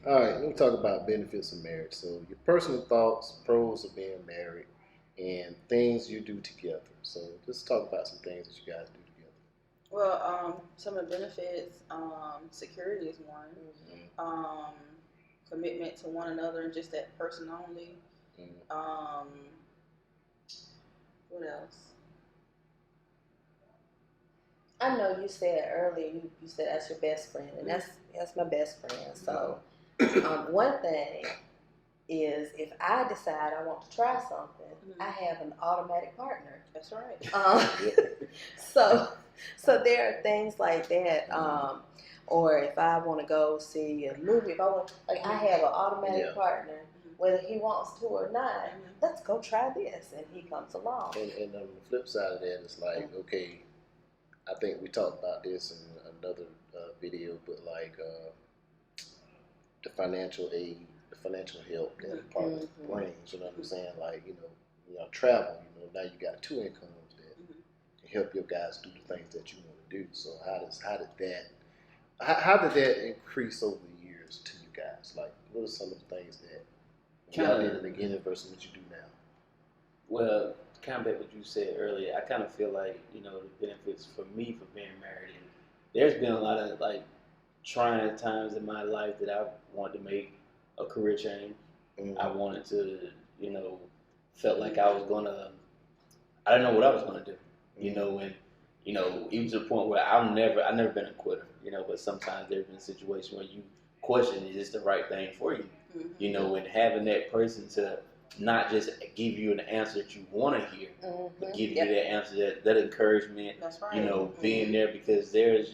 All right, let me talk about benefits of marriage. So, your personal thoughts, pros of being married, and things you do together. So, let's talk about some things that you guys do together. Well, some of the benefits, security is one. Commitment to one another and just that person only. Um, what else? I know you said earlier, you said that's your best friend, and that's my best friend. So, one thing is if I decide I want to try something, I have an automatic partner. That's right. So there are things like that. Or if I want to go see a movie, if I want, like, I have an automatic partner, whether he wants to or not. Let's go try this, and he comes along. And on the flip side of that, it's like, okay, I think we talked about this in another video, but like the financial aid, the financial help that partner brings. You know what I'm saying? Like, travel. Now you got two incomes that can help your guys do the things that you want to do. So how did that increase over the years to you guys? Like, what are some of the things that y'all did in the beginning versus what you do now? Well, kind of back what you said earlier, I kind of feel like, the benefits for me for being married. There's been a lot of like trying times in my life that I wanted to make a career change. I wanted to, felt like I didn't know what I was gonna do, and even to the point where I've never been a quitter, but sometimes there's been a situation where you question is this the right thing for you, and having that person to not just give you an answer that you want to hear, but give you that answer, that encouragement. That's right. Being there, because there's,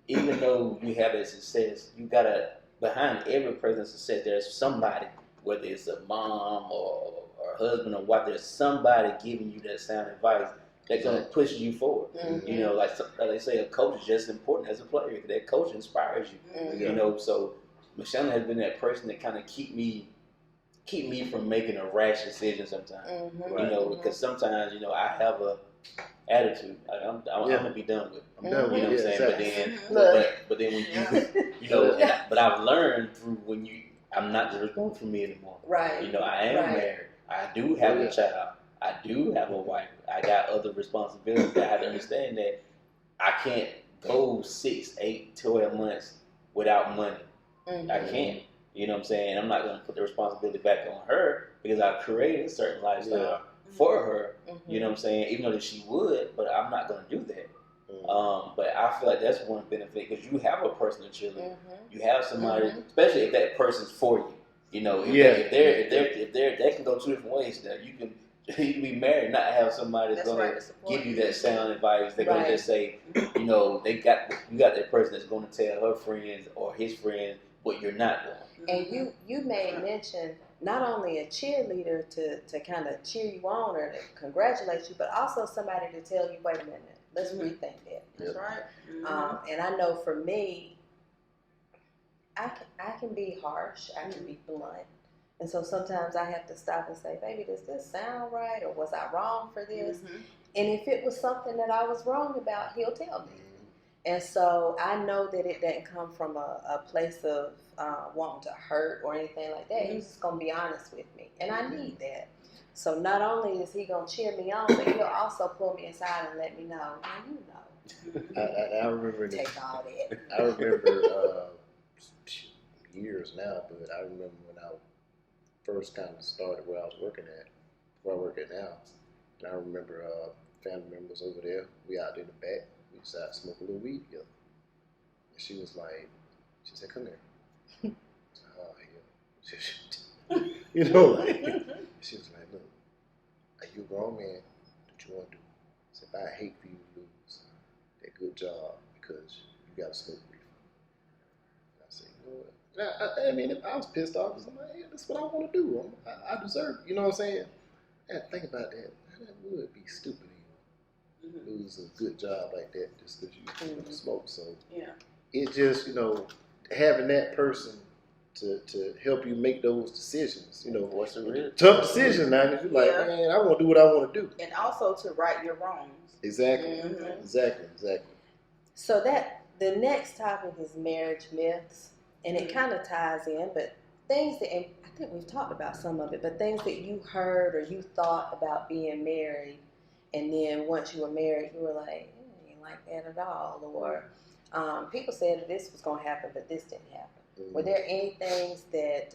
even though you have that success, you gotta, behind every person's success, there's somebody, whether it's a mom or a husband or wife, there's somebody giving you that sound advice that's gonna push you forward. Like they say, a coach is just as important as a player. That coach inspires you. So Michelle has been that person that kind of keep me from making a rash decision sometimes. Because sometimes, I have a attitude. I'm gonna be done with it. I'm done with it. You know what I'm saying? But then when you, but I've learned through I'm not just responsible for me anymore. Right. I am married. I do have a child. I do have a wife. I got other responsibilities. I have to understand that I can't go 6, 8, 12 months without money. I can't. You know what I'm saying? I'm not going to put the responsibility back on her because I've created a certain lifestyle for her. You know what I'm saying? Even though that she would, but I'm not going to do that. But I feel like that's one benefit because you have a personal cheerleader. You have somebody, especially if that person's for you. If they can go two different ways. Now you can be married, and not have somebody that's going to give you that sound advice. They're going to just say, you got that person that's going to tell her friends or his friends what you're not doing. And you made mention not only a cheerleader to kind of cheer you on or to congratulate you, but also somebody to tell you, wait a minute, let's rethink that. That's right. And I know for me, I can be harsh, I can be blunt. And so sometimes I have to stop and say, baby, does this sound right? Or was I wrong for this? And if it was something that I was wrong about, he'll tell me. And so I know that it doesn't come from a place of wanting to hurt or anything like that. He's just going to be honest with me. And I need that. So not only is he going to cheer me on, but he'll also pull me aside and let me know, I remember take all that. I remember years now, but I remember when I first kind of started where I was working at, where I work at now. And I remember family members over there. We out there in the back. We decided to smoke a little weed together. And she said, come here. I said, oh, yeah. She was like, look, are you a grown man? What you want to do? I said, I hate for you to lose that good job because you got a smoke reefer. And I said, you know what? I mean, if I was pissed off, I'm like, yeah, that's what I want to do. I deserve it. You know what I'm saying? And think about that. That would be stupid. Lose a good job like that just because you smoke. So it just, having that person to help you make those decisions, what's the real tough decisions now. You're like, man, I want to do what I want to do. And also to right your wrongs. Exactly. Exactly. So the next topic is marriage myths. and it kind of ties in, but things that, and I think we've talked about some of it, but things that you heard or you thought about being married, and then once you were married, you were like, it ain't like that at all, or people said that this was going to happen, but this didn't happen. Were there any things that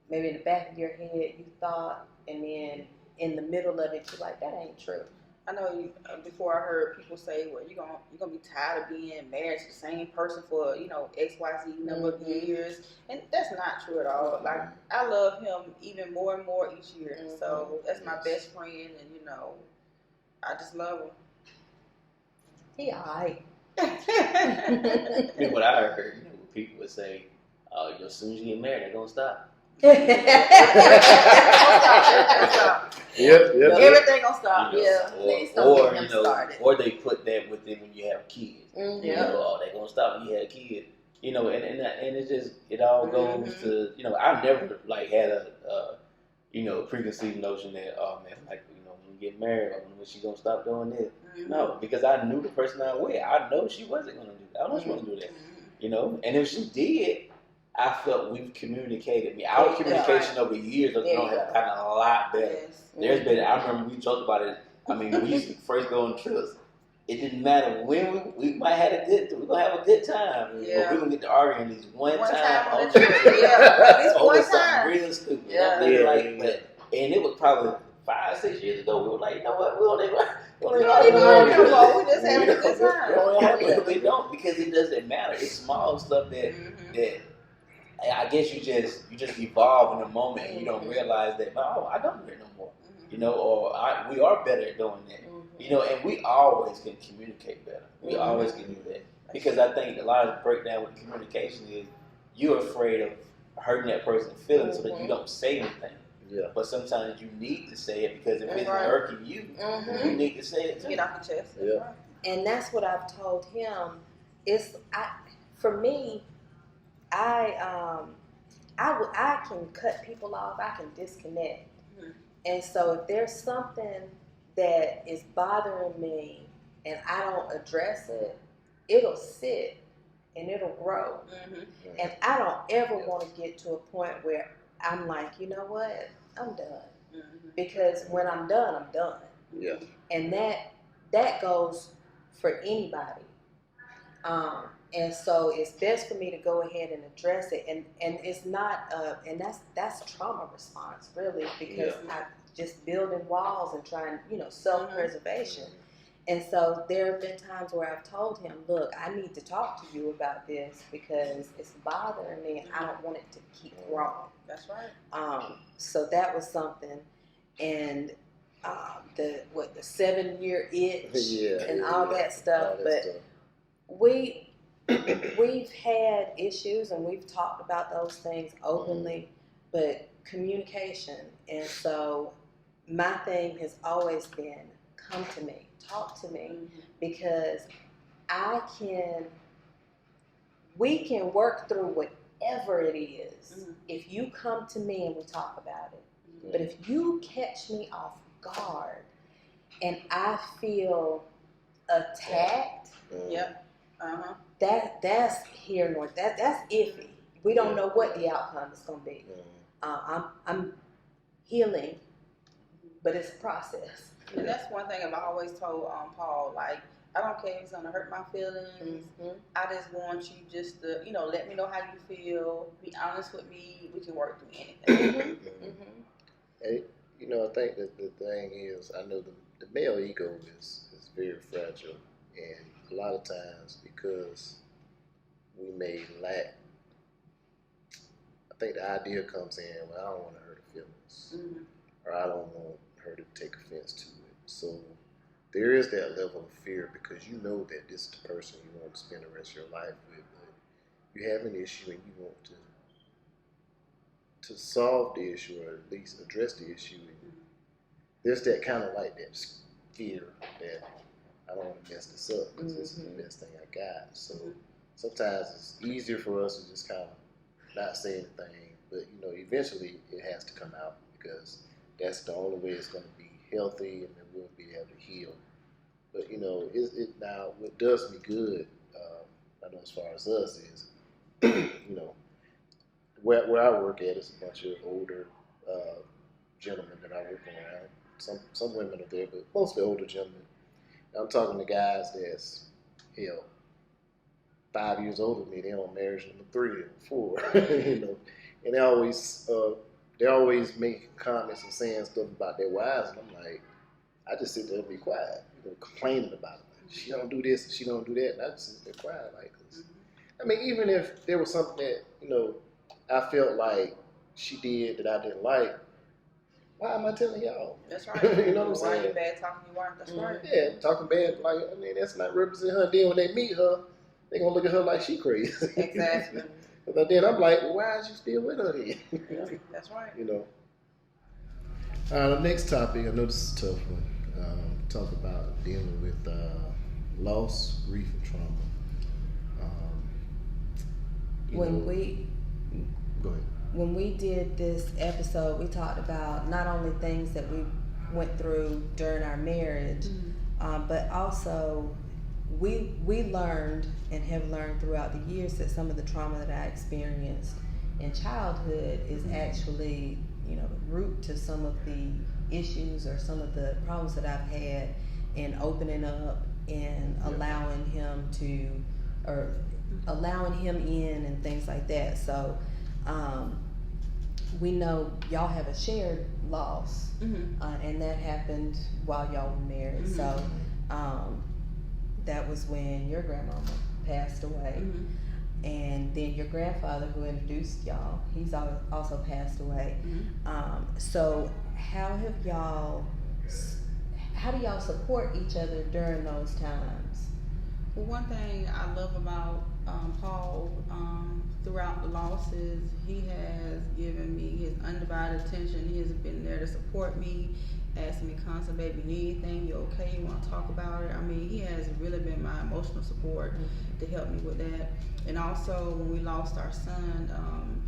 maybe in the back of your head you thought, and then in the middle of it you're like, that ain't true? I know before I heard people say, well, you're gonna be tired of being married to the same person for XYZ number of years, and that's not true at all. Like, I love him even more and more each year. So that's my best friend, and I just love him. He alright. I mean, what I heard, people would say, as soon as you get married, they're gonna stop. Yep. Everything gonna stop. Please don't get him started. Or they put that within when you have kids. Mm-hmm. They gonna stop when you have a kid. And it's just, it all goes to, I've never like had a preconceived notion that, oh man, like, when we get married, when she gonna stop doing this. No, because I knew the person I was with. I know she wasn't gonna do that. I know she wasn't gonna do that. And if she did, I felt we've communicated. Our communication over years has gotten a lot better. Yes. There's been, I remember we talked about it. I mean, we used to first go on trips. It didn't matter when we might have we're gonna have a good time. Yeah. But we're gonna get to arguing these one time on the trip. At least over one something time. real stupid. Yeah. And it was probably 5-6 years ago. We were like, you know what? We don't even argue no more. We just having a good time. We don't, because it doesn't matter. It's small stuff that I guess you just evolve in the moment, and you don't realize that, oh, I don't hear no more, or we are better at doing that, and we always can communicate better. We always can do that, because I think a lot of the breakdown with communication is you're afraid of hurting that person's feelings, so that you don't say anything. Yeah. But sometimes you need to say it, because if it's irking you, you need to say it too. Get off your chest. Yeah. And that's what I've told him. For me, I can cut people off. I can disconnect. And so if there's something that is bothering me and I don't address it, it'll sit and it'll grow. And I don't ever want to get to a point where I'm like, you know what, I'm done. Because when I'm done, I'm done. Yeah. And that goes for anybody. And so it's best for me to go ahead and address it, and it's not and that's trauma response, really, because I'm just building walls and trying, self-preservation. And so there have been times where I've told him, look, I need to talk to you about this because it's bothering me and I don't want it to keep growing. That's right. So that was something, and the 7-year itch and all that stuff, We've had issues and we've talked about those things openly, but communication. And so my thing has always been, come to me, talk to me, because we can work through whatever it is if you come to me and we talk about it. But if you catch me off guard and I feel attacked, that's here nor that's iffy. We don't know what the outcome is going to be. I'm healing, but it's a process. And that's one thing I've always told Paul. Like, I don't care if it's going to hurt my feelings. I just want you just to, let me know how you feel. Be honest with me. We can work through anything. And, I think that the thing is, I know the male ego is very fragile, and a lot of times, because we may lack, I think the idea comes in, well, I don't want to hurt her feelings, or I don't want her to take offense to it. So there is that level of fear, because you know that this is the person you want to spend the rest of your life with, but you have an issue and you want to solve the issue, or at least address the issue. And there's that kind of like that fear that I don't want to mess this up, because this is the best thing I got. So sometimes it's easier for us to just kind of not say anything, but eventually it has to come out, because that's the only way it's going to be healthy, and then we'll be able to heal. But now what does me good, I know as far as us is, where I work at is a bunch of older gentlemen that I work around. Some women are there, but mostly older gentlemen. And I'm talking to guys that's 5 years older than me. They're on marriage number 3 or 4, and they're always making comments and saying stuff about their wives, and I'm like, I just sit there and be quiet, complaining about it. Like, she don't do this and she don't do that, and I just sit there quiet, like, 'cause, I mean, even if there was something that I felt like she did that I didn't like, why am I telling y'all? That's right. You know what I'm saying? Why you bad talking your wife? That's right. Yeah, talking bad, like, I mean, that's not representing her. Then when they meet her, they gonna look at her like she crazy. Exactly. But then I'm like, well, why is you still with her then? Yeah, that's right. The next topic, I know this is a tough one. Talk about dealing with loss, grief, and trauma. Go ahead. When we did this episode, we talked about not only things that we went through during our marriage, but also we learned and have learned throughout the years that some of the trauma that I experienced in childhood is actually, the root to some of the issues or some of the problems that I've had in opening up and allowing him in and things like that. So we know y'all have a shared loss, and that happened while y'all were married. So that was when your grandmama passed away. And then your grandfather, who introduced y'all, he's also passed away. So how do y'all support each other during those times? Well, one thing I love about Paul throughout the losses, he has given me his undivided attention. He has been there to support me, asking me constantly, baby, you need anything, you okay, you want to talk about it. I mean, he has really been my emotional support to help me with that. And also, when we lost our son,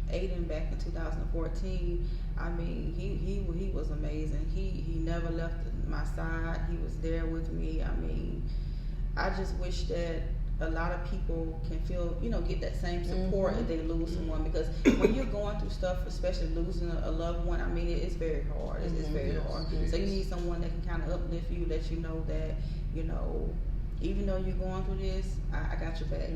Aiden, back in 2014, I mean, he was amazing. He never left my side. He was there with me. I mean, I just wish that a lot of people can feel, get that same support if they lose someone, because when you're going through stuff, especially losing a loved one, I mean, it's very hard. It's very hard. So you need someone that can kind of uplift you, let you know that, even though you're going through this, I got your back.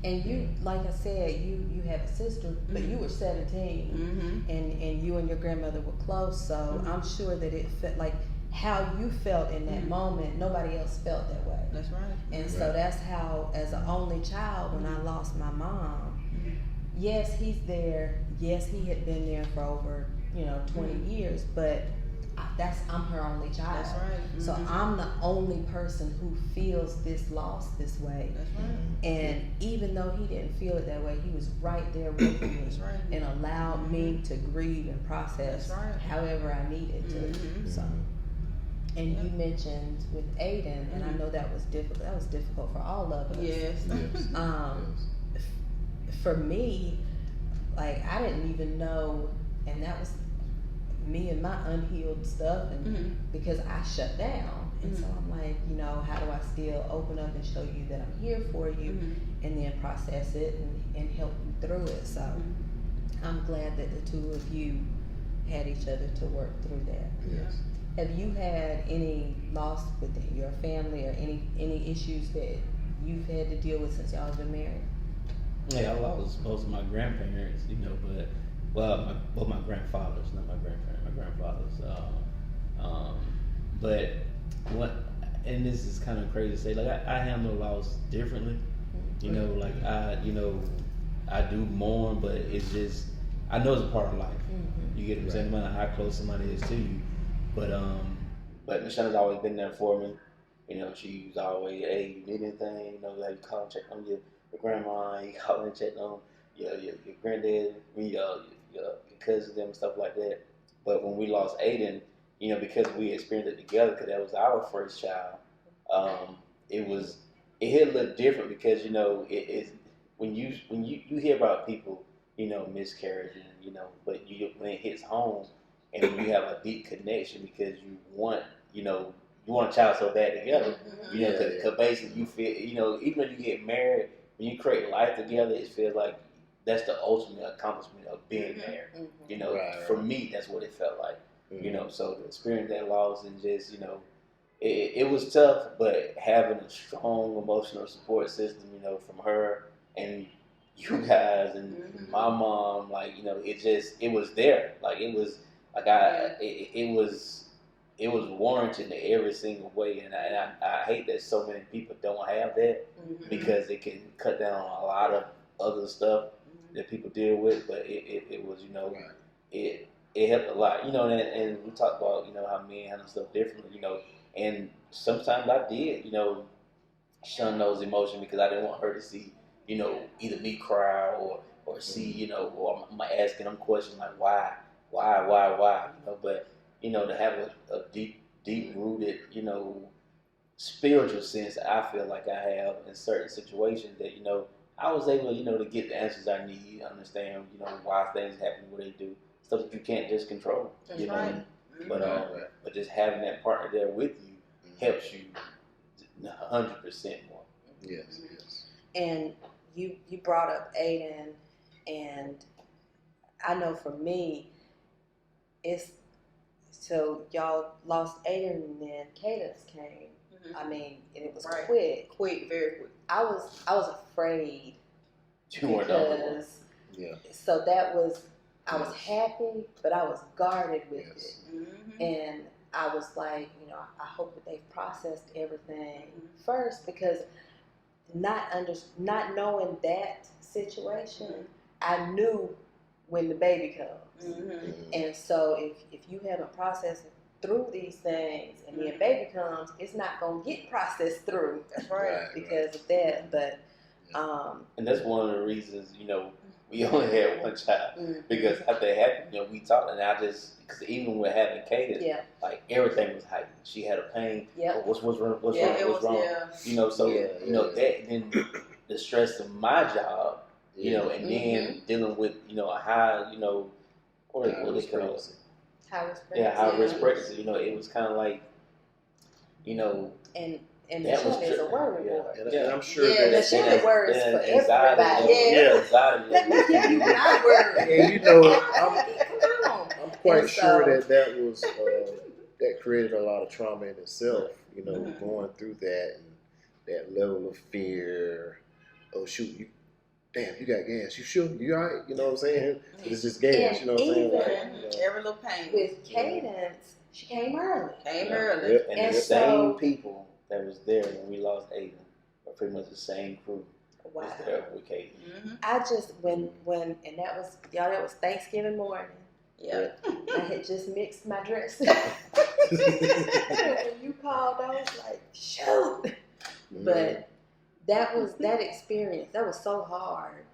And you, like I said, you have a sister, but you were 17, and you and your grandmother were close, so I'm sure that it felt like how you felt in that moment, nobody else felt that way. That's right. And so that's how, as an only child, when I lost my mom, yes, he's there. Yes, he had been there for over, 20 years, but I'm her only child. That's right. So I'm the only person who feels this loss this way. That's right. And even though he didn't feel it that way, he was right there with me. That's right. And allowed me to grieve and process however I needed to. So. And you mentioned with Aiden, and I know that was difficult. That was difficult for all of us. Yes. For me, like, I didn't even know, and that was me and my unhealed stuff, and because I shut down. And so I'm like, how do I still open up and show you that I'm here for you, and then process it and help you through it. So I'm glad that the two of you had each other to work through that. Yes. Have you had any loss within your family or any issues that you've had to deal with since y'all have been married? Yeah, I lost both of my grandparents, but both my grandfathers, not my grandparents, my grandfathers. But and this is kind of crazy to say, like I handle loss differently. Like I do mourn, but it's just, I know it's a part of life. You get what I'm saying, no matter how close somebody is to you. But Michelle's always been there for me. She's always, hey, you need anything? Like, you call and check on your grandma, you call and check on your granddad, your cousins, them and stuff like that. But when we lost Aiden, because we experienced it together, because that was our first child, it hit a little different because it's when you hear about people miscarriaging, but when it hits home. And when you have a deep connection because you want a child so bad together, because basically you feel, even when you get married, when you create life together, it feels like that's the ultimate accomplishment of being Mhm. married. Mhm. You know, Right, for right. me, that's what it felt like. Mhm. You know, so to experience that loss and just, you know, it was tough, but having a strong emotional support system, you know, from her and you guys and Mhm. my mom, like, you know, it was there. Like, it was, like, it was warranted in every single way. And I hate that so many people don't have that Mhm. because it can cut down on a lot of other stuff Mhm. that people deal with. But it was, you know, Right. it helped a lot, you know, and we talked about, you know, how men handle stuff differently, you know, and sometimes I did, you know, shun those emotions because I didn't want her to see, you know, either me cry or see, you know, or I'm asking them questions like why, you know, but you know, to have a deep rooted, you know, spiritual sense I feel like I have in certain situations that, you know, I was able, you know, to get the answers I need, understand, you know, why things happen the way they do, stuff that you can't just control, That's you know. right. But Right. but just having that partner there with you helps you 100% more. Yes, yes. And you brought up Aiden, and I know for me, it's so y'all lost Aiden and then Cadence came. Mhm. I mean, and it was Right. quick. Very quick. I was afraid You weren't the only one. because Yeah. so that was I was Yes. happy, but I was guarded with Yes. it, Mhm. and I was like, you know, I hope that they've processed everything Mhm. first because not knowing that situation, Mhm. I knew when the baby comes. Mhm. Mhm. And so if you haven't processed through these things and then baby comes, it's not gonna get processed through That's right. Right. because of that. But And that's one of the reasons, you know, we only had one child mhm. because after it happened, you know, we talked, and I just because even with having Cadence, Yeah. like everything was heightened. She had a pain. Yep. Oh, what's wrong? What's Yeah, wrong? it What's was. wrong? Yeah. You know, so Yeah, you know yeah. that then the stress of my job, you know, and then dealing with, you know, a high, you know, what they call it? High risk Yeah, pregnancy. high risk pregnancy. You know, it was kind of like, you know, And that was Michelle is a worry yeah. board. And I'm sure Yeah, that Michelle worries for anxiety, everybody. Yeah. anxiety Let me levels give can you be- my word. and you know, Come on. I'm quite And sure so- that was that created a lot of trauma in itself. You know, Mhm. going through that and that level of fear. Oh shoot, you got gas. You sure? You all right? You know what I'm saying? But it's just gas. And You know what I'm saying? even- Like, you know. Every little pain. With Cadence, she came early. Came Yeah. early. Yep. And And the so- same people that was there when we lost Aiden are pretty much the same crew Wow. was there with Katie. Mhm. I just when and that was y'all. That was Thanksgiving morning. Yeah. I had just mixed my dress. When you called, I was like, shoot. But that was that experience. That was so hard.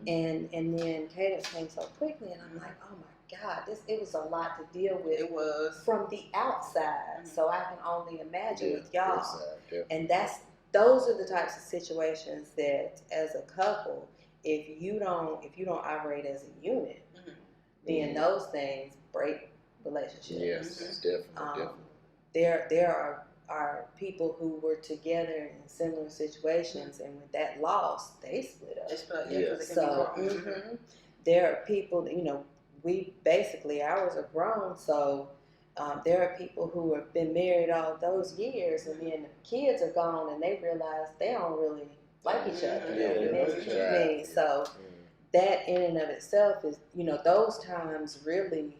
Mhm. And then Cadence came so quickly, and I'm like, oh my God, it was a lot to deal with It was. from the outside. So I can only imagine with y'all. Yeah. And those are the types of situations that, as a couple, if you don't operate as a unit, Mhm. then those things break relationships. Yes, definitely. There are people who were together in similar situations, and with that loss, they split up. It's like, Yeah. 'cause it can So be wrong. there are people, you know, we basically ours are grown, so there are people who have been married all those years, and then the kids are gone, and they realize they don't really like each other. Yeah, They miss that's each right. other. So that in and of itself is, you know, those times really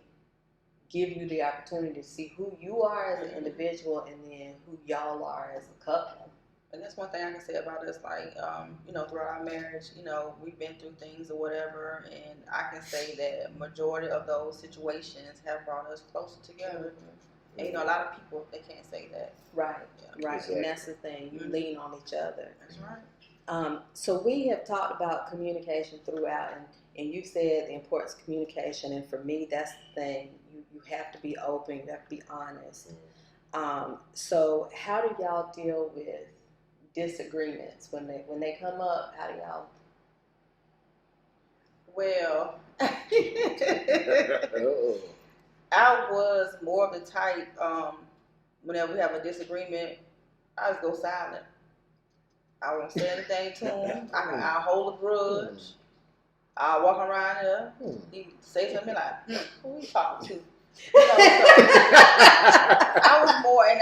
give you the opportunity to see who you are as an individual and then who y'all are as a couple. And that's one thing I can say about us, like, you know, throughout our marriage, you know, we've been through things or whatever, and I can say that majority of those situations have brought us closer together. And, you know, a lot of people, they can't say that. Right, Yeah. right. Exactly. And that's the thing. You lean on each other. That's right. So we have talked about communication throughout, and you said the importance of communication, and for me, that's the thing. You have to be open, you have to be honest. So how do y'all deal with disagreements when they come up? How do y'all? Well, Oh. I was more of the type, whenever we have a disagreement, I just go silent. I won't say anything to him. I hold a grudge. I'll walk around here. He say something like, "Who you talking to?" I was more, and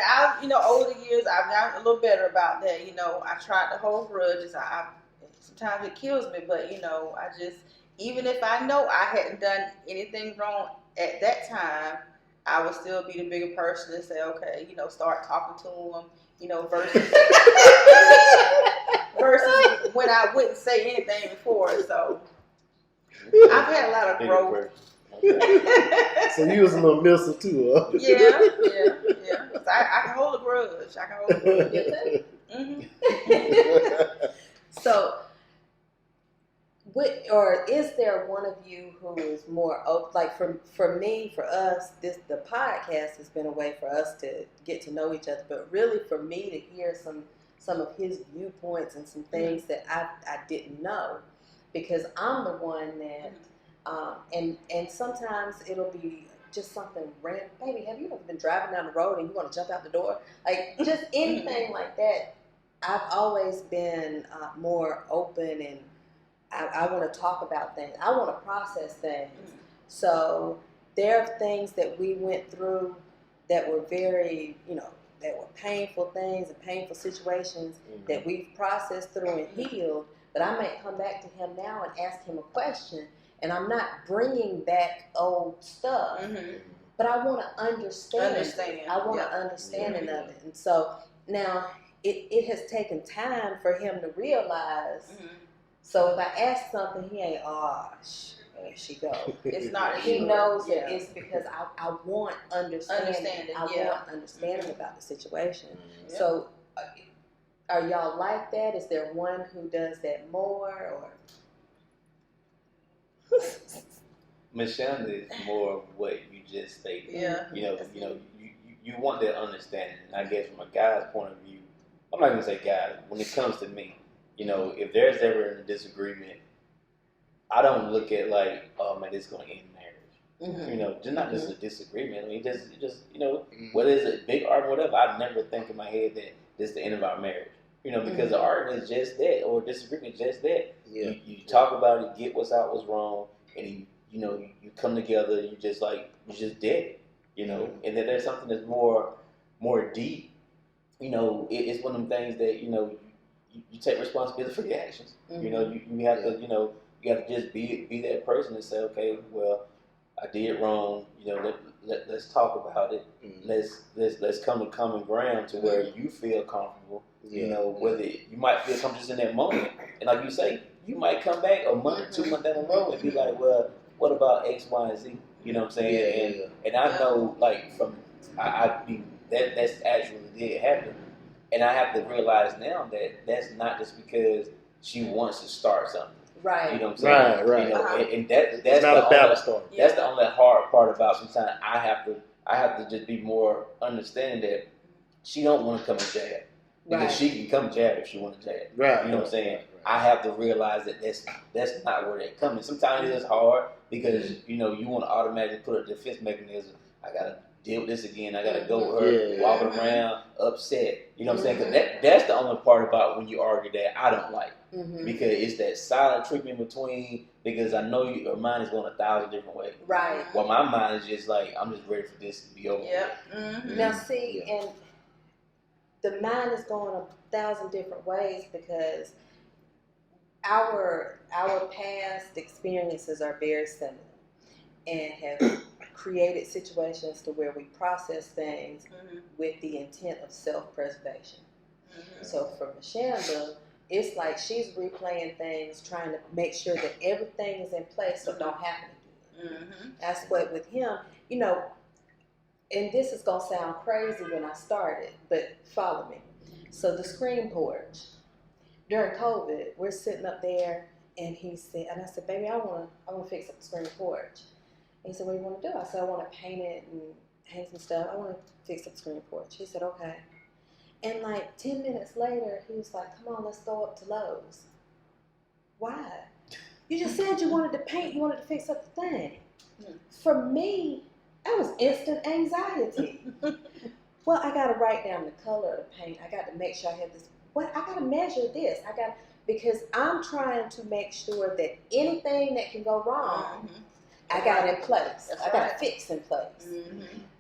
over the years, I've gotten a little better about that. I tried to hold grudges. Sometimes it kills me, but I just, even if I know I hadn't done anything wrong at that time, I would still be the bigger person and say, okay, start talking to him, versus versus when I wouldn't say anything before. So I've had a lot of growth. So you was a little missile too, huh? Yeah. I can hold a grudge. So, is there one of you who is more open? Like for me, for us, the podcast has been a way for us to get to know each other. But really, for me to hear some of his viewpoints and some things that I didn't know, because I'm the one that. And sometimes it'll be just something random. Baby, have you ever been driving down the road and you want to jump out the door? Like, just anything like that. I've always been more open, and I want to talk about things. I want to process things. So there are things that we went through that were very, that were painful things and painful situations that we've processed through and healed. But I may come back to him now and ask him a question. And I'm not bringing back old stuff, but I want to understand. I want an understanding of it. And so now it has taken time for him to realize. So if I ask something, he ain't, there she go. It's not. He knows that it's because I want understanding. I want understanding about the situation. So are y'all like that? Is there one who does that more, or? Michelle is more of what you just stated. Yeah. You want that understanding. And I guess from a guy's point of view, I'm not gonna say guy. When it comes to me, if there's ever a disagreement, I don't look at like, oh man, this is gonna end marriage. Just not just a disagreement. I mean, just whether it's a big argument, whatever. I never think in my head that this is the end of our marriage. Because the argument is just that, or disagreement is just that. Yeah. You talk about it, get what's out, what's wrong, and you come together. You just dead, And then there's something that's more deep. It's one of them things that you take responsibility for the actions. You have to you have to just be that person and say, okay, well, I did wrong. Let's talk about it. Let's come to common ground to where you feel comfortable. Whether you might feel comfortable just in that moment, and like you say, you might come back a month or 2 months down the road and be like, well, what about X, Y, and Z? You know what I'm saying? And I know, like, from that's actually did happen, and I have to realize now that that's not just because she wants to start something. Right. You know what I'm saying? Right. And that's not a battle story. That's the only hard part about sometimes I have to just be more understanding that she don't want to come and jab. Because she can come jab if she want to jab. Right. You know what I'm saying? Right. I have to realize that that's not where they're coming. Sometimes it is hard because you want to automatically put a defense mechanism. I gotta deal with this again. I gotta go with her, walking around upset. You know what I'm saying? Because that's the only part about when you argue that I don't like. Because it's that silent treatment between. Because I know your mind is going 1,000 different ways. Right. Well, my mind is just like I'm just ready for this to be over. Now see, and the mind is going 1,000 different ways because our past experiences are very similar and have created situations to where we process things with the intent of self-preservation. So for Michelle, it's like she's replaying things, trying to make sure that everything is in place so it don't happen again. That's what with him, and this is going to sound crazy when I started, but follow me. So the screen porch, during COVID, we're sitting up there, and he said, and I said, baby, I want to fix up the screen porch. And he said, what do you want to do? I said, I want to paint it and hang some stuff. I want to fix up the screen porch. He said, okay. And like 10 minutes later, he was like, come on, let's go up to Lowe's. Why? You just said you wanted to paint, you wanted to fix up the thing. For me, that was instant anxiety. Well, I got to write down the color of the paint. I got to make sure I have this. What? I got to measure this. because I'm trying to make sure that anything that can go wrong, I got it in place. I got a fix in place.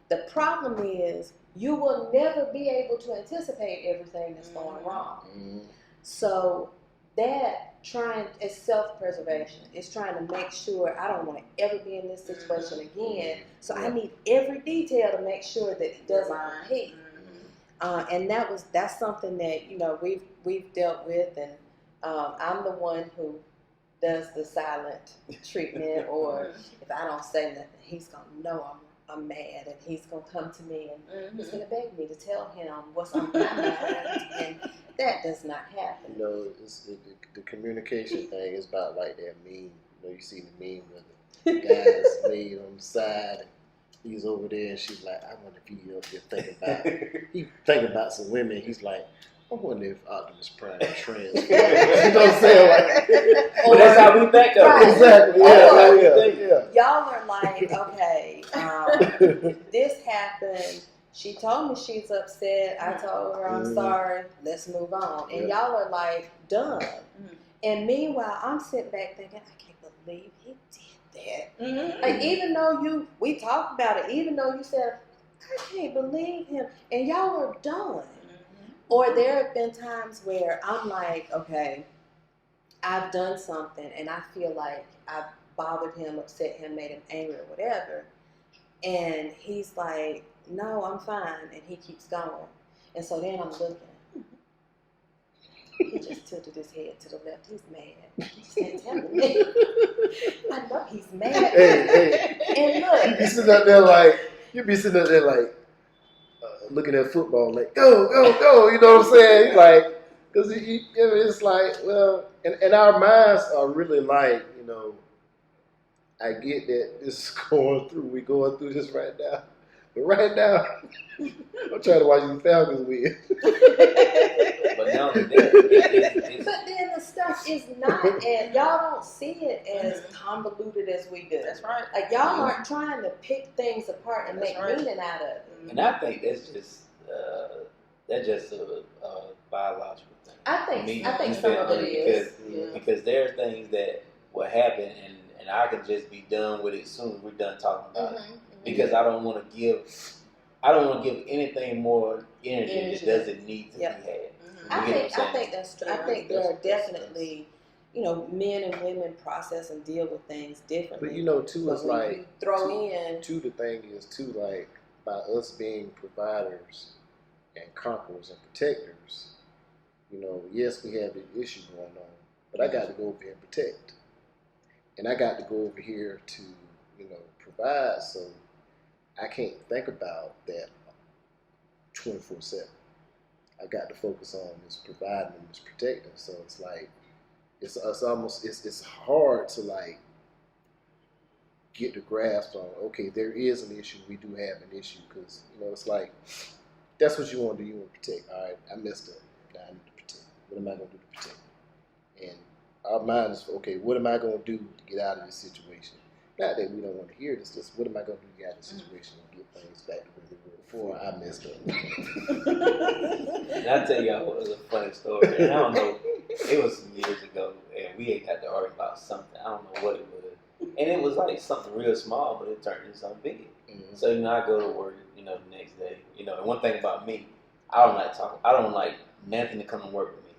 The problem is you will never be able to anticipate everything that's going wrong. So that it's self-preservation. It's trying to make sure I don't want to ever be in this situation again. So I need every detail to make sure that it doesn't repeat. And that's something that, you know, we've dealt with, and I'm the one who does the silent treatment, or if I don't say nothing, he's gonna know I'm mad, and he's gonna come to me and he's gonna beg me to tell him what's on my mind, and that does not happen. You know, it's the communication thing is about like that meme. You know, you see the meme with the guy's laid on the side, and he's over there, and she's like, I wonder if he up there thinking about some women. He's like, I wonder if Optimus Prime is trans. You know what I'm saying? Like, but that's how we think of it. Exactly. Yeah. Y'all are like, okay, this happened. She told me she's upset. I told her I'm sorry. Let's move on. And y'all are like, done. And meanwhile, I'm sitting back thinking, I can't believe he did that. Like, even though we talked about it, even though you said, I can't believe him, and y'all are done. Or there have been times where I'm like, okay, I've done something and I feel like I've bothered him, upset him, made him angry or whatever. And he's like, no, I'm fine. And he keeps going. And so then I'm looking. He just tilted his head to the left. He's mad. He just ain't telling me. I know he's mad. Hey. And look. You be sitting up there like, looking at football, like, go, you know what I'm saying? Like, because it's like, well, and our minds are really like, you know, I get that this is going through, we're going through this right now. But right now, I'm trying to watch the Falcons win. But now that but then the stuff is not, and y'all don't see it as convoluted as we do. That's right. Like, y'all aren't trying to pick things apart and make meaning out of it. And I think that's just a biological thing. I think some of it is. Because there are things that will happen, and I can just be done with it soon as we're done talking about it. Because I don't want to give anything more energy that doesn't need to be had. I think that's true. I think there are definitely, you know, men and women process and deal with things differently. But you know, too, it's like you throw in. Too, the thing is too, like, by us being providers and conquerors and protectors, you know, yes, we have the issue going on, but I got to go over here and protect, and I got to go over here to, you know, provide. So I can't think about that 24/7. I got to focus on this providing and this protecting. So it's like, it's hard to like get the grasp on, okay, there is an issue, we do have an issue, because, you know, it's like, that's what you want to do, you want to protect. All right, I messed up, now I need to protect. What am I going to do to protect? And our mind is, okay, what am I going to do to get out of this situation? Not that we don't want to hear this, just what am I going to do to get out of this situation and get things back to where they were before I messed up. And I'll tell y'all a funny story. And I don't know, it was some years ago, and we had got to argue about something. I don't know what it was. And it was like something real small, but it turned into something big. So, you know, I go to work, you know, the next day. You know, and one thing about me, I don't like talking. I don't like nothing to come and work with me.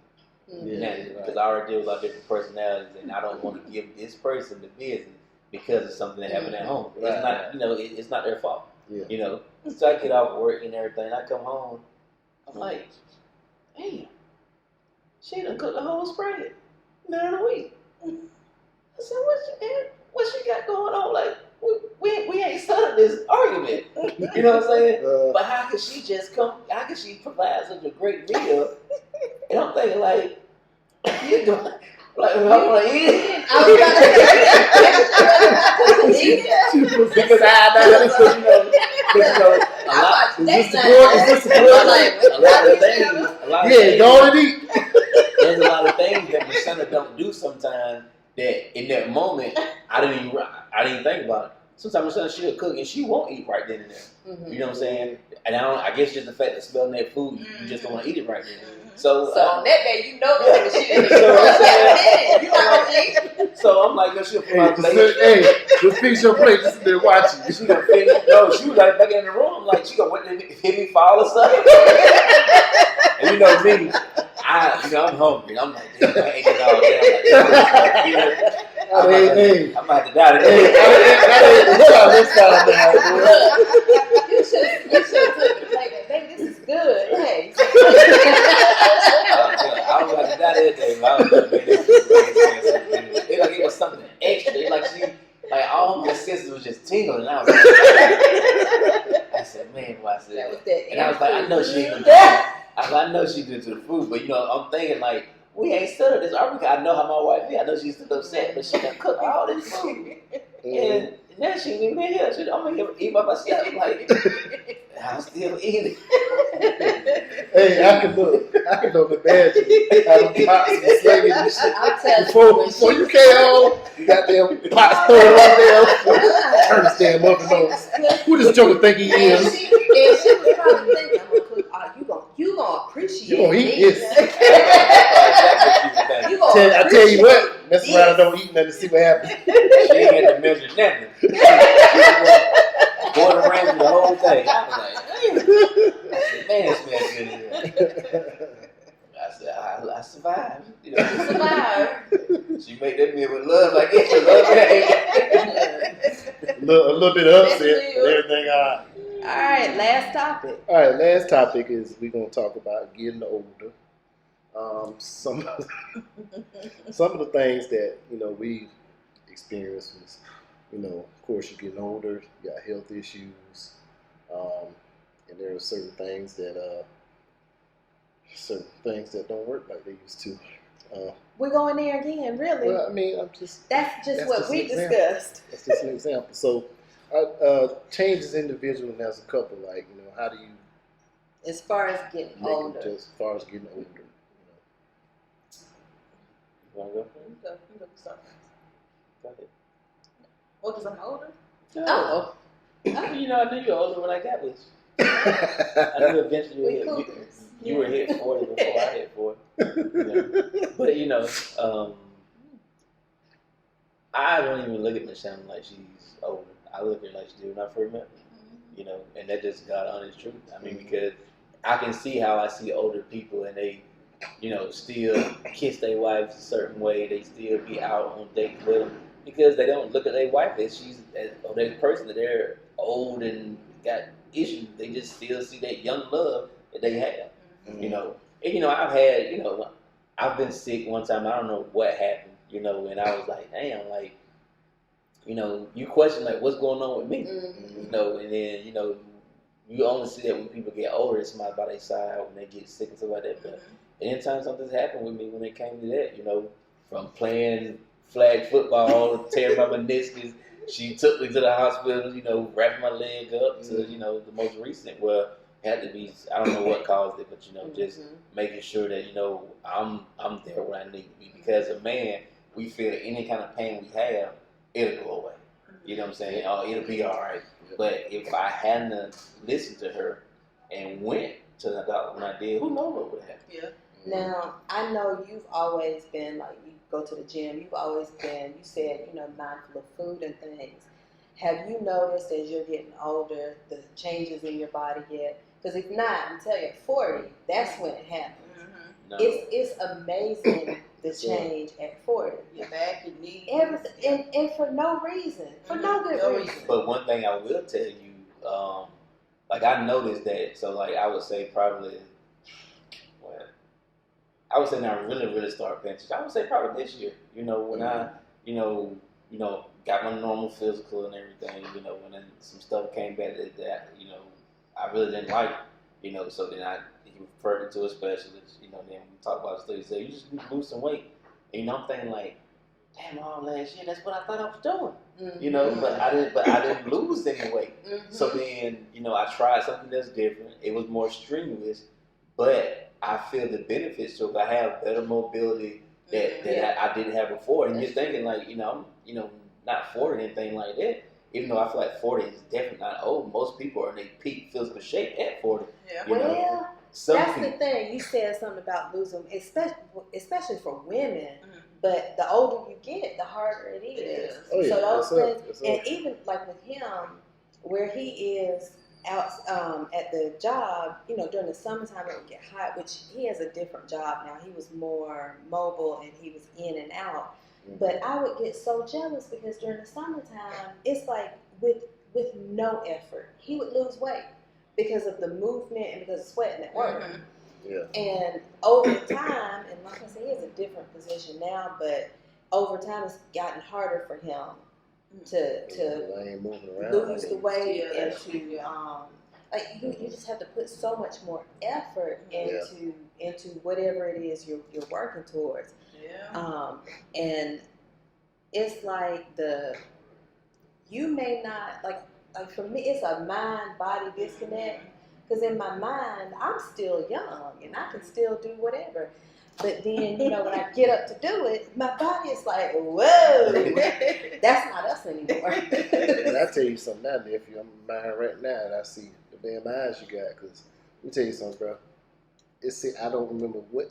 Because I already deal with our different personalities, and I don't want to give this person the business because of something that happened at home. It's not, you know, it's not their fault. You know, so I get off work and everything. I come home, I'm like, damn, she done cooked the whole spread during the week. I said, what she got going on? Like, we ain't settled this argument. You know what I'm saying? But how could she just come? How could she provide such a great meal? And I'm thinking, like, you doing? Like, I'm gonna eat it. I was about to say, because I know, a lot of things. Go and eat. There's a lot of things that Michelle don't do sometimes that in that moment I didn't even think about it. sometimes she'll cook and she won't eat right then and there. You know what I'm saying? And I guess just the fact that smelling that food, you just don't want to eat it right then. So on that day, you know that she didn't So I'm like, no, she'll put my plate. Hey, just fix your plate. Just there watching. She gonna finish. No, she was like back in the room, like she gonna hit me fall or something. And you know me, I'm hungry. I'm like, damn, I ain't it all day. I'm about to die today. You should took it like, baby, this is good. Hey. I was about to die that day, but I was like, it was something extra. Like all my senses was just tingling, and I was like, I said, man, why I said that? And I was like, I know she ain't gonna do it. I know she did it to the food, but I'm thinking like, we ain't studied this argument. I know how my wife is. I know she's still upset, but she done cooked all this food. And now she ain't even here. I'm gonna eat by myself. Like, I'm still eating. Hey, I can imagine how the pots were slinging and shit. Before you came home, you got them pots throwing right there. Turn this damn up and nose. Who this joker think he is? And she was probably thinking, I'm gonna cook. You gonna appreciate You gonna eat this? I tell you what, mess around and don't eat nothing to see what happens. She ain't had to measure nothing. Going around the whole thing. I was like, man, it smells good in here. I said, I survived. You survived. She made that meal with love, like it's love. A little bit of upset, but everything all right. All right, last topic. All right, last topic is we're gonna talk about getting older. Some of the things that we experience is, of course, you're getting older, you got health issues, and there are certain things that don't work like they used to. We're going there again, really. Well, I mean, that's what we discussed. That's just an example. So, change as individual and as a couple, like how do you? As far as getting older. As far as getting older. You want to go? You go start. Go ahead. What, because I'm older? Oh. I knew you were older when I got with you. I knew eventually you were hit 40 before I hit 40. But I don't even look at Michelle like she's older. I look at her like she did when I first met her. And that just got honest truth. I mean, because I can see how I see older people and they still kiss their wives a certain way. They still be out on dates with them because they don't look at their wife as their person that they're old and got issues. They just still see that young love that they have. And I've had I've been sick one time. I don't know what happened. And I was like, damn, like you question like what's going on with me. And then you only see that when people get older. It's somebody by their side when they get sick and stuff like that. But anytime something's happened with me when it came to that, from playing flag football, tearing my meniscus, she took me to the hospital, wrapped my leg up to, the most recent where it had to be, I don't know what caused it, but, just making sure that, I'm there where I need to be. Because a man, we feel any kind of pain we have, it'll go away. You know what I'm saying? Oh, it'll be all right. But if I hadn't listened to her and went to the doctor when I did, who knows what would happen? Yeah. Now, I know you've always been, like, you go to the gym, you've always been, you said, mindful of food and things. Have you noticed as you're getting older, the changes in your body yet? Because if not, I'm telling you, at 40, that's when it happens. No. It's amazing the change at 40. Your back, your knee. Everything, and for no reason, for no good reason. But one thing I will tell you, like I noticed that, so like I would say probably, I would say now really start paying attention. I would say probably this year, when I, got my normal physical and everything, when then some stuff came back that I really didn't like, so then he referred it to a specialist, then we talked about stuff. He said, you just need to lose some weight. And, I'm thinking like, damn, all last year, that's what I thought I was doing. But I didn't lose any weight. So then, I tried something that's different. It was more strenuous, but I feel the benefits to it. I have better mobility that I didn't have before. And you're thinking like, I'm not 40 or anything like that. even though I feel like 40 is definitely not old, most people are in their peak physical shape at 40. Yeah. You know? Well, Some that's people, the thing. You said something about losing, especially for women. Mhm. But the older you get, the harder it is. It is. Oh, yeah. So those Yes, things, sir. and even like with him, where he is out at the job, you know, during the summertime it would get hot, which he has a different job now. He was more mobile and he was in and out. But I would get so jealous because during the summertime, it's like with no effort, he would lose weight because of the movement and because of sweating at work. Mhm. Yeah. And over time, and like I said, he has a different position now, but over time it's gotten harder for him to I ain't moving around. lose the like weight Yeah, and that's to true, like you just have to put so much more effort Yeah. into whatever it is you're working towards. Yeah. And it's like you may not like for me it's a mind body disconnect because in my mind I'm still young and I can still do whatever. But then, you know, when I get up to do it, my body is like, whoa, that's not us anymore. And I tell you something now, nephew. I'm in my right now, and I see the damn eyes you got. Cause let me tell you something, bro. I don't remember what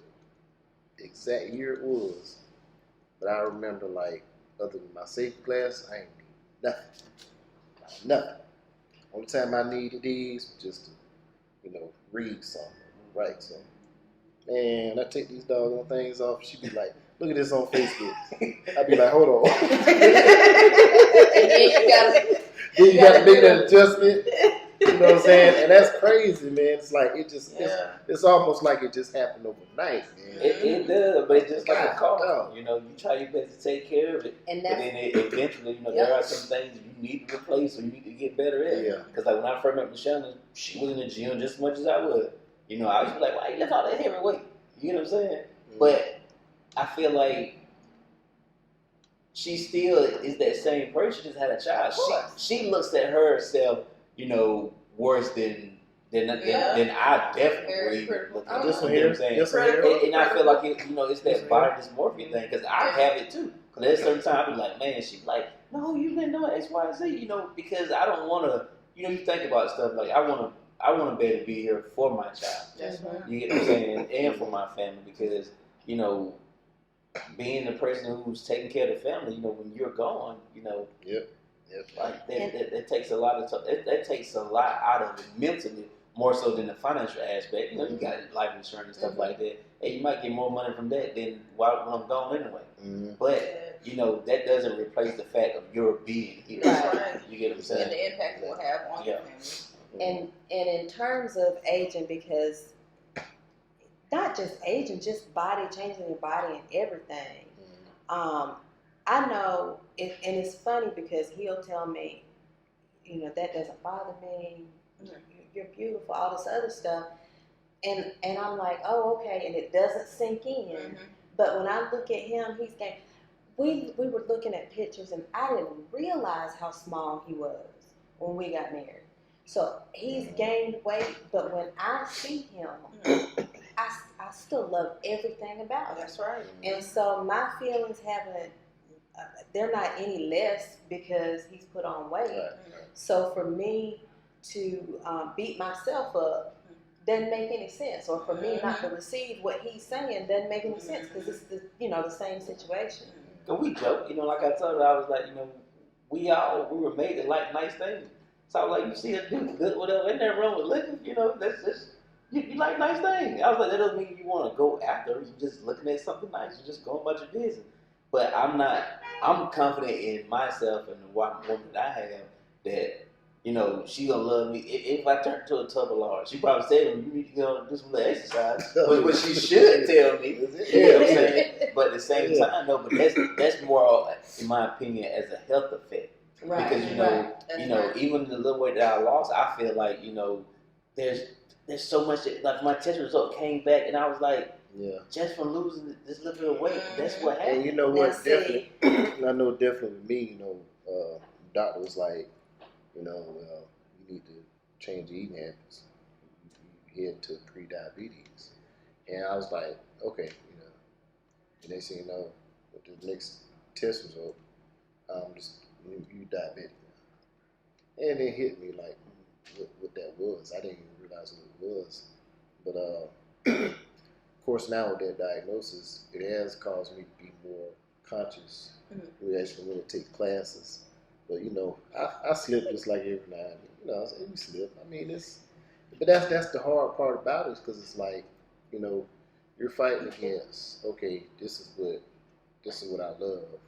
exact year it was, but I remember like other than my safety class, I ain't need nothing, nothing. Only time I needed these was just to, you know, read something, write something. Man, I take these doggone things off. She be like, "Look at this on Facebook." I be like, "Hold on." And then Then you gotta make that adjustment. You know what I'm saying? And that's crazy, man. It's like it's almost like it just happened overnight, man. it does, but it's just like a car. God. You know, you try your best to take care of it, And but that's then eventually, you know, there are some things you need to replace or you need to get better at. Yeah. Because like when I first met Michelle, she was in the gym just as much as I was. You know, I used to be like, why you lift all that heavy weight? You know what I'm saying? But I feel like she still is that same person. She just had a child. She looks at herself, you know, worse than I definitely would look at. This one You know here, what I'm saying? this one here. And I feel like it, you know, it's that body dysmorphia thing because I have it too. Because there's certain times I be like, man, she's like, no, you didn't know X, Y, Z. You know, because I don't want to. You know, you think about stuff like I want to be able to be here for my child. That's right. You get what I'm saying, and for my family because you know, being the person who's taking care of the family, you know, when you're gone, you know, Yep. like that takes a lot of that takes a lot out of it mentally, more so than the financial aspect. You know, you got life insurance and stuff like that. Hey, you might get more money from that than when I'm gone anyway. Mm-hmm. But you know, that doesn't replace the fact of your being here. That's right. You get what I'm saying? And the impact it will have on your family. and in terms of aging, because not just aging, just body changing your body and everything. I know, and it's funny because he'll tell me, you know, that doesn't bother me. You're beautiful, all this other stuff, and I'm like, oh, okay, and it doesn't sink in. But when I look at him, he's gained. We were looking at pictures, and I didn't realize how small he was when we got married. So he's gained weight, but when I see him, I still love everything about him. That's right. And so my feelings they're not any less because he's put on weight. Right. So for me to beat myself up doesn't make any sense, or for me not to receive what he's saying doesn't make any sense because it's the same situation. Cause we joke, you know, like I told her, I was like, you know, we were made to like nice things. So I was like, you see a dude good, whatever, ain't nothing wrong with looking, you know, that's just, you like nice things. I was like, that doesn't mean you want to go after her. You're just looking at something nice. You're just going about your business. But I'm confident in myself and the woman that I have that, you know, she gonna love me. If I turn to a tub of lard, she probably said, you need to go do some little exercise. But she should tell me. You know what I'm saying? But at the same time, no, but that's more, in my opinion, as a health effect. Right. Because, you know, even the little weight that I lost, I feel like, you know, there's so much, like my test result came back and I was like, just from losing this little bit of weight, that's what happened. And you know what, definitely, I know definitely with me, you know, doctor was like, you know, you need to change your eating habits. You head to pre-diabetes. And I was like, okay, you know, the next thing you know, with the next test result, you diabetic. And it hit me like what that was. I didn't even realize what it was. But of course, now with that diagnosis, it has caused me to be more conscious. We actually want to take classes. But you know, I slip just like every now and then. You know, I say we slip. I mean, but that's the hard part about it, because it's like, you know, you're fighting against, okay, this is what I love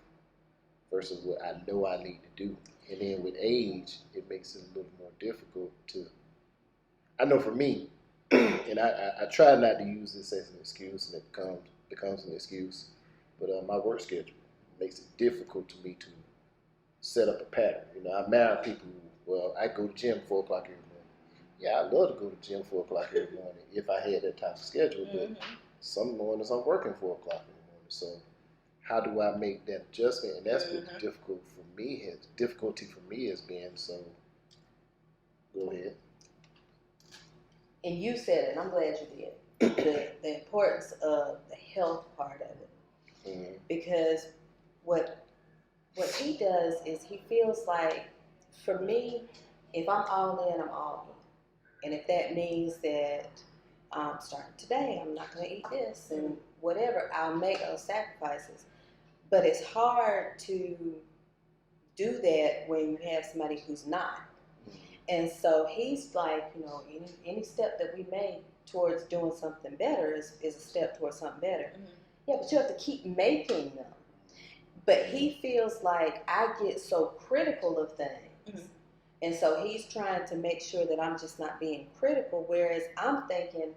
versus what I know I need to do. And then with age, it makes it a little more difficult to. I know for me, and I try not to use this as an excuse, and it becomes an excuse. But my work schedule makes it difficult to me to set up a pattern. You know, I marry people. Well, I go to gym 4 o'clock every morning. Yeah, I love to go to gym 4 o'clock every morning if I had that type of schedule. But some mornings I'm working 4 o'clock in the morning. So how do I make that adjustment? And that's what the difficulty for me has been. So go ahead. And you said it, and I'm glad you did, the importance of the health part of it. Because what he does is he feels like, for me, if I'm all in, I'm all in. And if that means that starting today, I'm not going to eat this and whatever, I'll make those sacrifices. But it's hard to do that when you have somebody who's not. And so he's like, you know, any step that we make towards doing something better is a step towards something better. Yeah, but you have to keep making them. But he feels like I get so critical of things. And so he's trying to make sure that I'm just not being critical, whereas I'm thinking,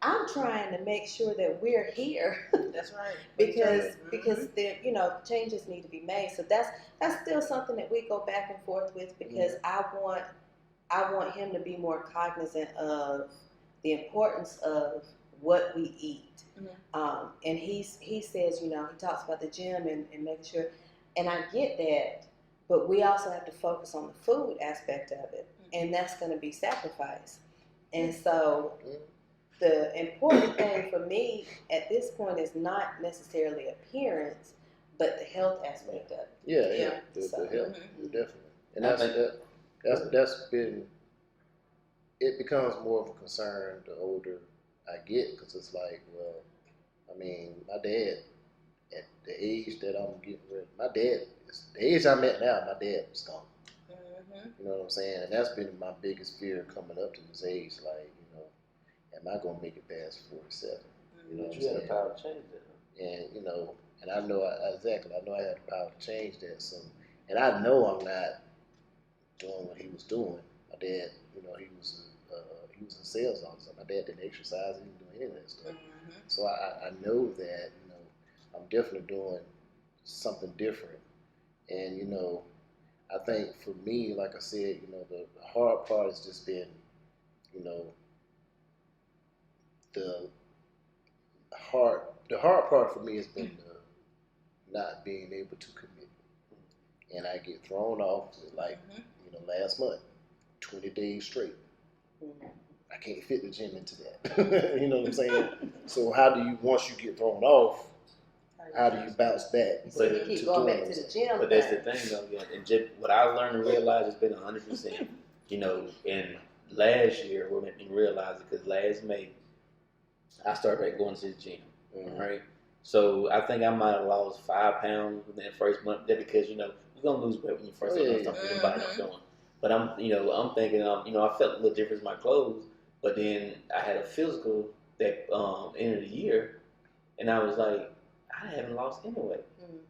I'm trying to make sure that we're here. That's right. because the, you know, changes need to be made. So that's still something that we go back and forth with, because I want him to be more cognizant of the importance of what we eat. And he says, you know, he talks about the gym and making sure, and I get that, but we also have to focus on the food aspect of it, and that's going to be sacrifice. And so the important thing for me at this point is not necessarily appearance, but the health aspect of it. Yeah. The health, definitely. And that's been, it becomes more of a concern the older I get, because it's like, well, I mean, my dad, at the age that I'm getting ready, the age I'm at now, my dad was gone. You know what I'm saying? And that's been my biggest fear coming up to this age. Like, you know, am I going to make it past 47? You know what I'm saying? You have the power to change that. And, you know, and I know I have the power to change that. So, and I know I'm not doing what he was doing. My dad, you know, he was in sales officer. My dad didn't exercise. He didn't do any of that stuff. So I know that, you know, I'm definitely doing something different. And, you know, I think for me, like I said, you know, the hard part has just been, you know, the hard part for me has been the not being able to commit. And I get thrown off with, like, you know, last month, 20 days straight. I can't fit the gym into that. You know what I'm saying? So how do you, once you get thrown off, how do you bounce back? So you keep going back to the gym. But that's the thing, though. Yeah. And just, what I learned to realize has been 100%. You know, and last year, what made me realize it, because last May, I started back going to the gym. Right? So I think I might have lost 5 pounds within the first month. That because, you know, you're gonna lose weight when you first start something your body doing. But I'm thinking, you know, I felt a little difference in my clothes. But then I had a physical that end of the year, and I was like, I haven't lost any weight.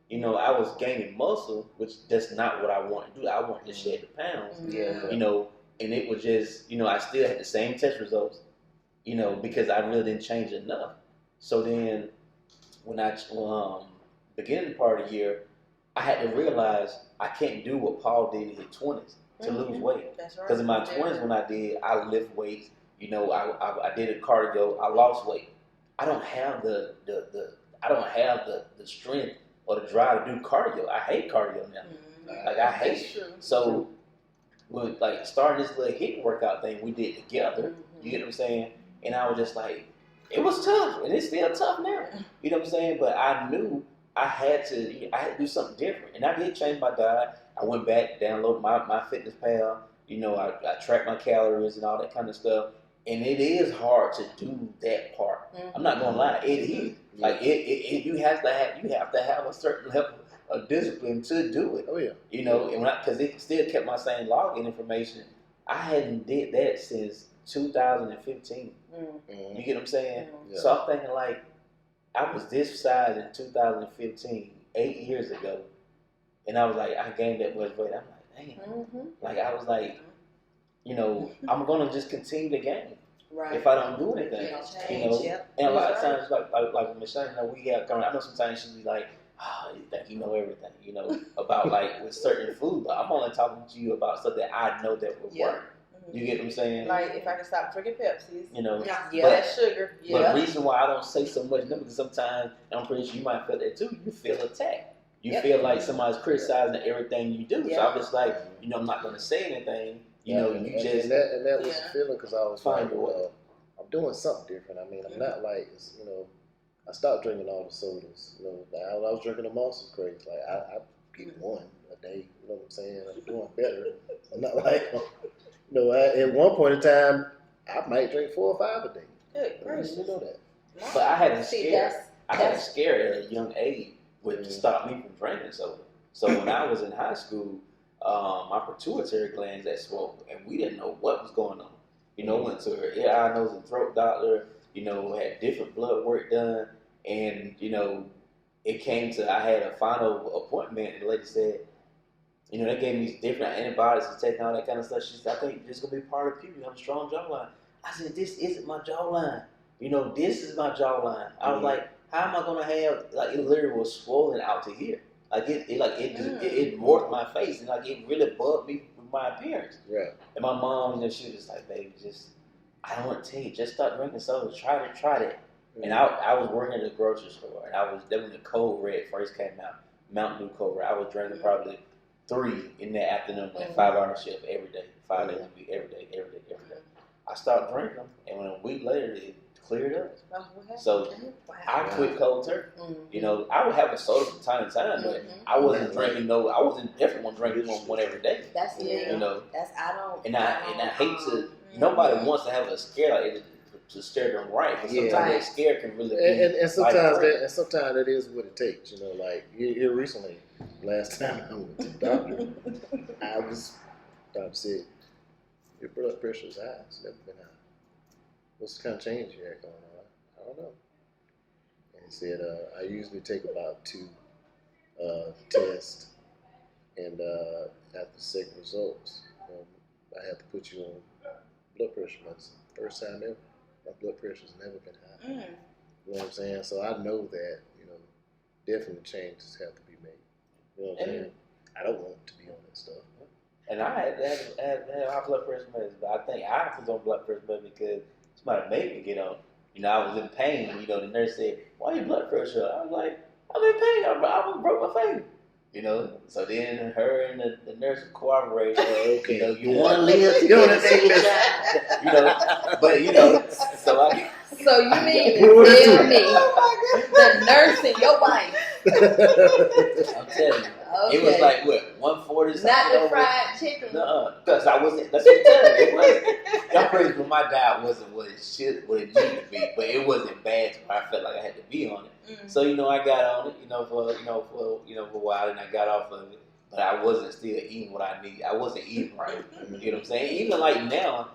You know, I was gaining muscle, which that's not what I want to do. I want to shed the pounds. You know, and it was just, you know, I still had the same test results, you know, because I really didn't change enough. So then when I beginning part of the year, I had to realize I can't do what Paul did in his 20s to lose weight. That's right. Because in my 20s, when I lift weights, you know, I did a cardio, I lost weight. I don't have the strength or the drive to do cardio. I hate cardio now. Like, I hate it. So with, like, starting this little HIIT workout thing we did together, you get what I'm saying? And I was just like, it was tough, and it's still tough now. You know what I'm saying? But I knew I had to do something different. And I did change my diet. I went back, downloaded my Fitness Pal, I track my calories and all that kind of stuff. And it is hard to do that part. Mm-hmm. I'm not gonna lie, it is. Like it you have to have a certain level of discipline to do it. Oh yeah. And because it still kept my same login information. I hadn't did that since 2015. Mm-hmm. You get what I'm saying? Mm-hmm. Yeah. So I'm thinking like I was this size in 2015, 8 years ago, and I was like I gained that much weight. I'm like, damn. Mm-hmm. Like I was like, I'm gonna just continue to gain Right. if I don't do anything. Yep. And a lot of That's times, like Michelle, we have. I know sometimes she be like, "Oh, you think you know everything," about like with certain food. But I'm only talking to you about stuff that I know that will work. You get what I'm saying? Like if I can stop drinking Pepsis, Yeah. that sugar. But Yeah. the reason why I don't say so much, because sometimes, and I'm pretty sure you might feel that too, you feel attacked. You Yep. feel like somebody's criticizing everything you do. So Yeah. I'm just like, I'm not going to say anything. And that was the feeling because I was find like, your way. I'm doing something different. I mean, I'm not like, I stopped drinking all the sodas. I was drinking the Monsters crazy. Like I get one a day. You know what I'm saying? I'm doing better. I'm not like, at one point in time, I might drink 4 or 5 a day. Good gracious. You know that. But I had a See, scare. I had a that's- scare at a young age to stop me from drinking soda. So when I was in high school, my pituitary glands had swollen, and we didn't know what was going on. Went to her ear, eye, nose, and throat doctor. Had different blood work done, and it came to I had a final appointment, and the lady said, they gave me different antibiotics to take and all that kind of stuff. She said, I think this is gonna be part of puberty. You have a strong jawline. I said, this isn't my jawline. This is my jawline. I was like, how am I gonna have like it literally was swollen out to here. Like it morphed my face and like it really bugged me with my appearance. Right. And my mom, she was just like, baby, I don't want to tell you, just start drinking soda. Try it. And I was working at the grocery store, and that when the Code Red first came out, Mountain Dew Code Red. I was drinking probably 3 in the afternoon, and 5-hour shift every day, 5 days a week, every day. I started drinking them, and when a week later, it cleared up. So I quit cold turkey. I would have a soda from time to time, but I wasn't drinking I wasn't definitely drinking one every day. That's me. That's I don't. And I hate to. Nobody wants to have a scare like it to scare them right, but sometimes that scare can really be. And sometimes that is what it takes. Like here recently, last time I went to the doctor, doctor said your blood pressure is high. It's never been high. What's the kind of change you had going on? I don't know. And he said, I usually take about 2 tests, and after the second results, I have to put you on blood pressure medicine. First time ever. My blood pressure's never been high. You know what I'm saying? So I know that, definitely changes have to be made. You know what I'm saying? I don't want to be on that stuff. And I had high blood pressure medicine, but I think I was on blood pressure medicine because somebody made me get on. I was in pain. The nurse said, "Why your blood pressure?" I was like, "I'm in pain. I almost broke my finger." So then her and the nurse cooperated. Okay. You want to live together, but so I. So you mean to tell me the nurse and your wife? I'm telling you. Okay. It was like what 140 something. Not the fried chicken. No, because I wasn't. That's what I'm telling you. It was. Y'all crazy, but my diet wasn't what it needed to be, but it wasn't bad to where I felt like I had to be on it. So I got on it, for a while, and I got off of it. But I wasn't still eating what I need. I wasn't eating right. You know what I'm saying? Even like now,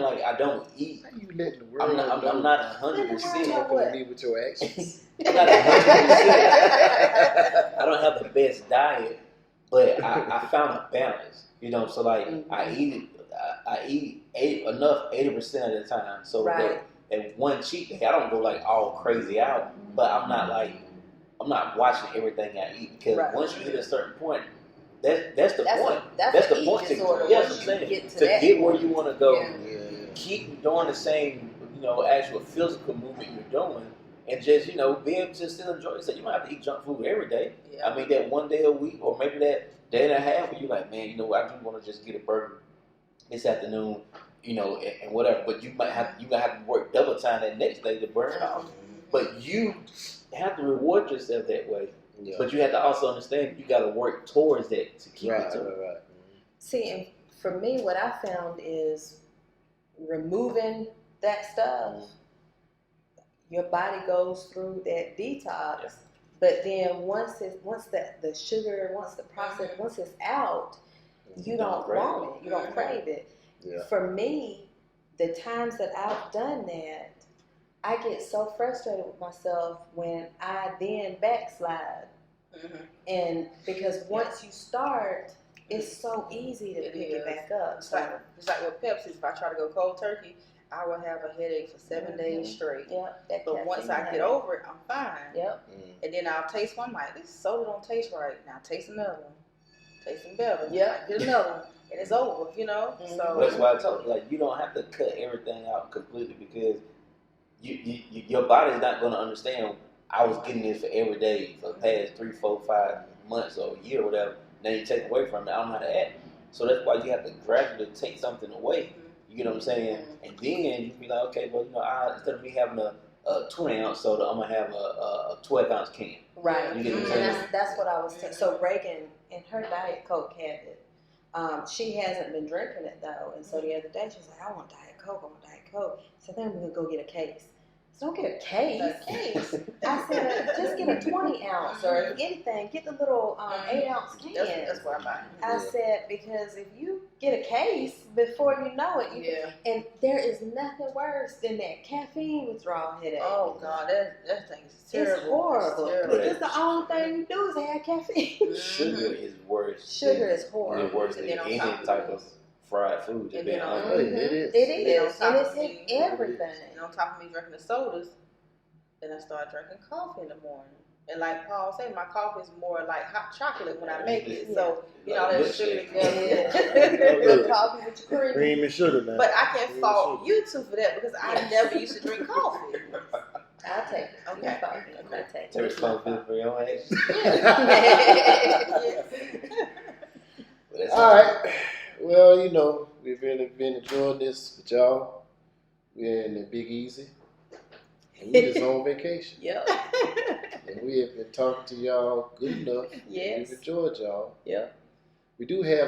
like I don't eat. How you letting the world I'm not 100%. What you with your actions? I'm not 100%. I don't have the best diet, but I found a balance. So like I eat enough 80% of the time. So that one cheat day, I don't go like all crazy out, but I'm not watching everything I eat because once you hit a certain point, that's the point. That's the point to get where you want to go. Yeah. Keep doing the same, actual physical movement you're doing, and just be able to still enjoy it. So you don't have to eat junk food every day. Yeah. I mean, that one day a week, or maybe that day and a half, where you're like, man, I do want to just get a burger this afternoon, and whatever. But you might have to work double time that next day to burn it off. But you have to reward yourself that way. Yeah. But you have to also understand you got to work towards that to keep it to it. See, and for me, what I found is removing that stuff. Your body goes through that detox, but then once the sugar, once the process, once it's out, you don't want it. You don't crave it. Yeah. For me, the times that I've done that, I get so frustrated with myself when I then backslide. And because once you start, it's so easy to pick it back up. It's like with Pepsi. If I try to go cold turkey, I will have a headache for 7 days straight. Yep. But once I get over it, I'm fine. Yep. And then I'll taste one. Like, this soda don't taste right. Now taste another one. Tasting better. Yep. Get another one. And it's over, you know? So that's why I told you, like, you don't have to cut everything out completely because your body's not going to understand. I was getting this for every day for the past 3, 4, 5 months or a year or whatever. Now you take away from it, I don't know how to act. So that's why you have to gradually take something away. You get what I'm saying? And then you can be like, okay, well, you know, instead of me having a 20-ounce soda, I'm going to have a 12-ounce can. Right. You get what I'm And saying? that's what I was saying. So Reagan, in her Diet Coke habit, she hasn't been drinking it though. And so the other day she was like, I want Diet Coke. So then we're going to go get a case. So don't get a case. I said, just get a 20 ounce or if anything, get the little 8-ounce can. that's what I'm buying. I said, because if you get a case, before you know it, and there is nothing worse than that caffeine withdrawal headache. Oh God, that thing is terrible. It's horrible. It's terrible. Because the only thing you do is have caffeine. Sugar is worse. Sugar is horrible. It's worse than any type of fried food. And then It is. It is. And And it's in everything. And on top of me drinking the sodas, then I started drinking coffee in the morning. And like Paul said, my coffee is more like hot chocolate when I make it. So, you know, there's sugar together. Coffee with your cream. Cream and sugar, man. But I can fault you two for that because I never used to drink coffee. I'll take it. Okay. I'll take it. Take responsibility for your age. All right. Well, you know, we've really been enjoying this with y'all. We're in the Big Easy. And we just on vacation. Yep. And we have been talking to y'all good enough. Yes. We've enjoyed y'all. Yep. We do have